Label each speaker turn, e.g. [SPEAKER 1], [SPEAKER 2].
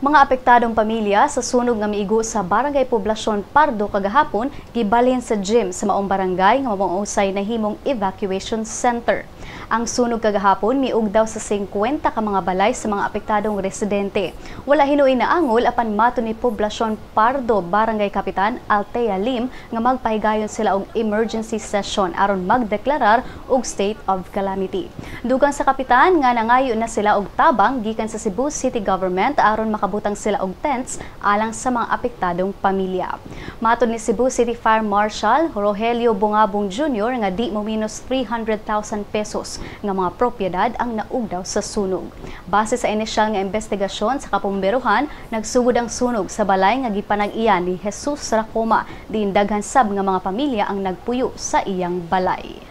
[SPEAKER 1] Mga apektadong pamilya sa sunog nga miigo sa Barangay Poblasyon Pardo kagahapon gibalhin sa gym sa maong barangay nga mamuusay na himong evacuation center. Ang sunog kagahapon miug daw sa 50 ka mga balay sa mga apektadong residente. Wala hinuoy na angol apan mato ni Poblasyon Pardo Barangay Kapitan Altea Lim nga magpahigayon sila og emergency session aron magdeklarar og state of calamity. Dugang sa kapitan nga nangayo na sila og tabang gikan sa Cebu City Government aron makabutang sila og tents alang sa mga apektadong pamilya. Matod ni Cebu City Fire Marshal Rogelio Bungabong Jr. nga di mo minus 300,000 pesos nga mga propiedad ang naugdaw sa sunog. Base sa inisyal nga investigasyon sa kapumberuhan, nagsugod ang sunog sa balay nga gipanag-iya ni Jesus Racoma, diin daghan sab nga mga pamilya ang nagpuyo sa iyang balay.